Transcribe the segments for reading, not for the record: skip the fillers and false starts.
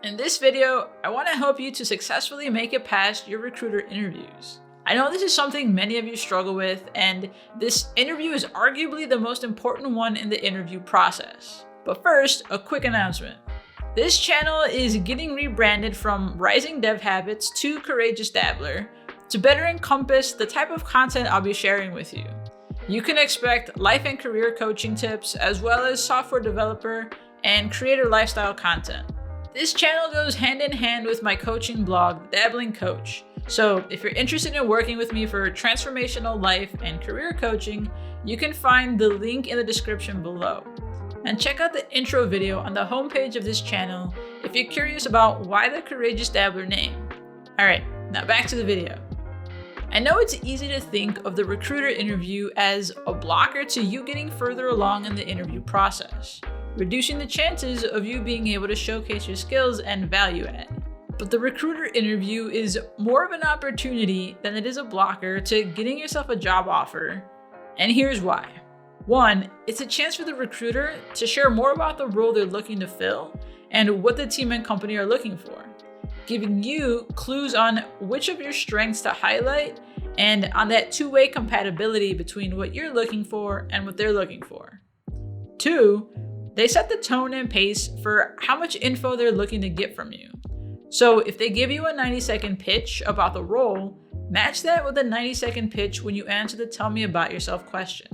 In this video, I want to help you to successfully make it past your recruiter interviews. I know this is something many of you struggle with, and this interview is arguably the most important one in the interview process. But first, a quick announcement. This channel is getting rebranded from Rising Dev Habits to Courageous Dabbler to better encompass the type of content I'll be sharing with you. You can expect life and career coaching tips, as well as software developer and creator lifestyle content. This channel goes hand in hand with my coaching blog, Dabbling Coach. So if you're interested in working with me for transformational life and career coaching, you can find the link in the description below. And check out the intro video on the homepage of this channel if you're curious about why the Courageous Dabbler name. All right, now back to the video. I know it's easy to think of the recruiter interview as a blocker to you getting further along in the interview process, reducing the chances of you being able to showcase your skills and value add. But the recruiter interview is more of an opportunity than it is a blocker to getting yourself a job offer. And here's why. 1, it's a chance for the recruiter to share more about the role they're looking to fill and what the team and company are looking for, giving you clues on which of your strengths to highlight and on that two-way compatibility between what you're looking for and what they're looking for. 2, they set the tone and pace for how much info they're looking to get from you. So if they give you a 90-second pitch about the role, match that with a 90-second pitch when you answer the tell me about yourself question.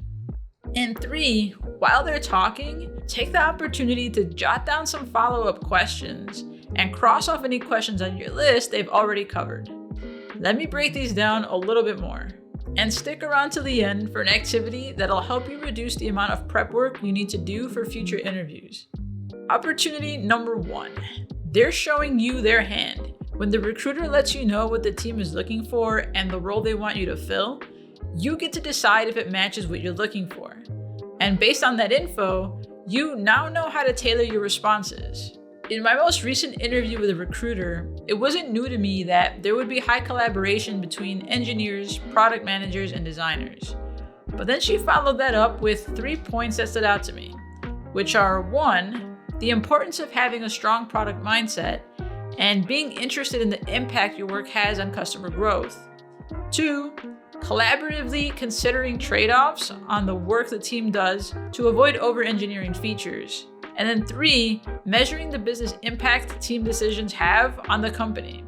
And 3, while they're talking, take the opportunity to jot down some follow-up questions and cross off any questions on your list they've already covered. Let me break these down a little bit more. And stick around to the end for an activity that'll help you reduce the amount of prep work you need to do for future interviews. Opportunity number 1. They're showing you their hand. When the recruiter lets you know what the team is looking for and the role they want you to fill, you get to decide if it matches what you're looking for. And based on that info, you now know how to tailor your responses. In my most recent interview with a recruiter, it wasn't new to me that there would be high collaboration between engineers, product managers, and designers. But then she followed that up with 3 points that stood out to me, which are 1, the importance of having a strong product mindset and being interested in the impact your work has on customer growth. 2, collaboratively considering trade-offs on the work the team does to avoid over-engineering features. And then 3, measuring the business impact team decisions have on the company.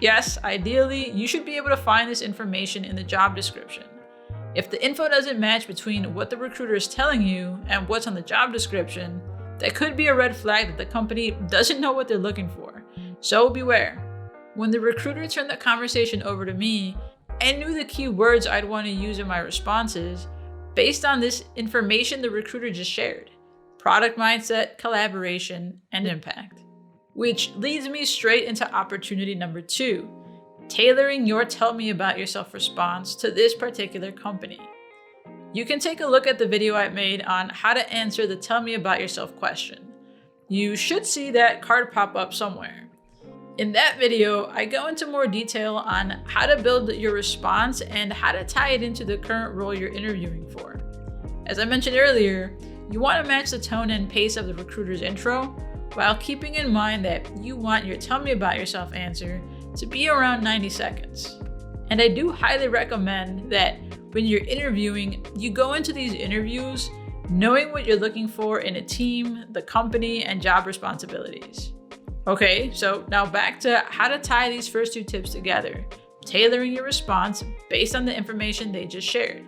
Yes, ideally, you should be able to find this information in the job description. If the info doesn't match between what the recruiter is telling you and what's on the job description, that could be a red flag that the company doesn't know what they're looking for. So beware. When the recruiter turned the conversation over to me, I knew the key words I'd want to use in my responses based on this information the recruiter just shared. Product mindset, collaboration, and impact. Which leads me straight into opportunity number 2, tailoring your tell me about yourself response to this particular company. You can take a look at the video I made on how to answer the tell me about yourself question. You should see that card pop up somewhere. In that video, I go into more detail on how to build your response and how to tie it into the current role you're interviewing for. As I mentioned earlier, you want to match the tone and pace of the recruiter's intro while keeping in mind that you want your tell me about yourself answer to be around 90 seconds. And I do highly recommend that when you're interviewing, you go into these interviews knowing what you're looking for in a team, the company, and job responsibilities. Okay, so now back to how to tie these first 2 tips together, tailoring your response based on the information they just shared.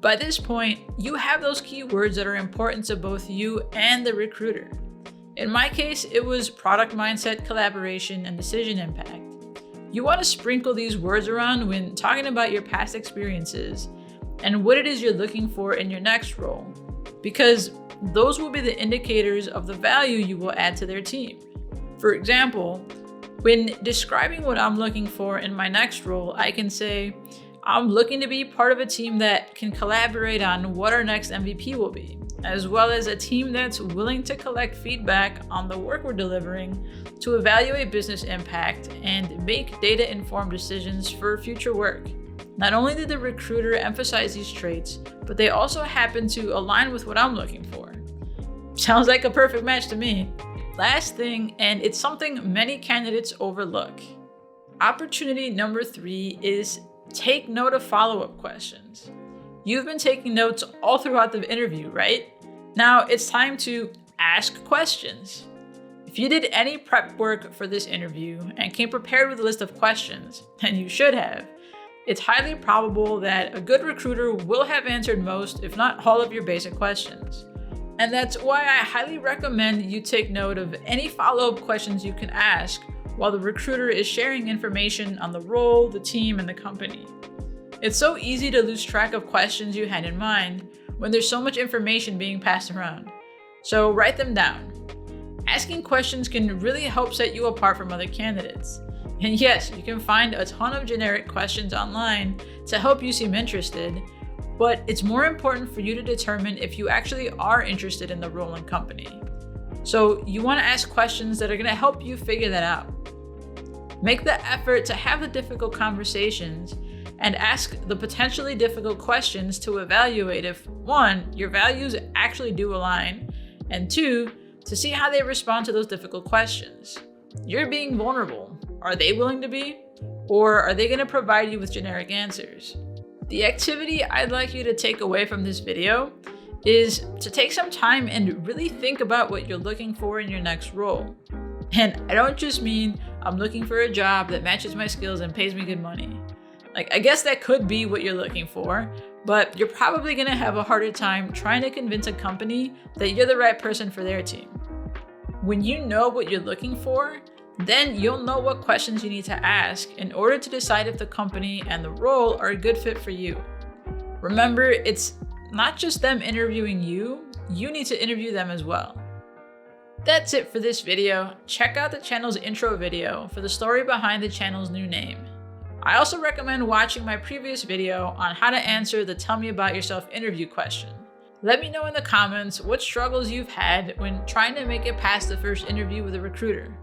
By this point, you have those keywords that are important to both you and the recruiter. In my case, it was product mindset, collaboration, and decision impact. You want to sprinkle these words around when talking about your past experiences and what it is you're looking for in your next role, because those will be the indicators of the value you will add to their team. For example, when describing what I'm looking for in my next role, I can say, I'm looking to be part of a team that can collaborate on what our next MVP will be, as well as a team that's willing to collect feedback on the work we're delivering to evaluate business impact and make data-informed decisions for future work. Not only did the recruiter emphasize these traits, but they also happen to align with what I'm looking for. Sounds like a perfect match to me. Last thing, and it's something many candidates overlook. Opportunity number 3 is take note of follow-up questions. You've been taking notes all throughout the interview, right? Now it's time to ask questions. If you did any prep work for this interview and came prepared with a list of questions, and you should have, it's highly probable that a good recruiter will have answered most, if not all, of your basic questions. And that's why I highly recommend you take note of any follow-up questions you can ask while the recruiter is sharing information on the role, the team, and the company. It's so easy to lose track of questions you had in mind when there's so much information being passed around. So write them down. Asking questions can really help set you apart from other candidates. And yes, you can find a ton of generic questions online to help you seem interested, but it's more important for you to determine if you actually are interested in the role and company. So you want to ask questions that are going to help you figure that out. Make the effort to have the difficult conversations and ask the potentially difficult questions to evaluate if 1, your values actually do align, and 2, to see how they respond to those difficult questions. You're being vulnerable. Are they willing to be? Or are they going to provide you with generic answers? The activity I'd like you to take away from this video is to take some time and really think about what you're looking for in your next role. And I don't just mean I'm looking for a job that matches my skills and pays me good money. I guess that could be what you're looking for, but you're probably going to have a harder time trying to convince a company that you're the right person for their team. When you know what you're looking for, then you'll know what questions you need to ask in order to decide if the company and the role are a good fit for you. Remember, it's not just them interviewing you, you need to interview them as well. That's it for this video. Check out the channel's intro video for the story behind the channel's new name. I also recommend watching my previous video on how to answer the Tell Me About Yourself interview question. Let me know in the comments what struggles you've had when trying to make it past the first interview with a recruiter.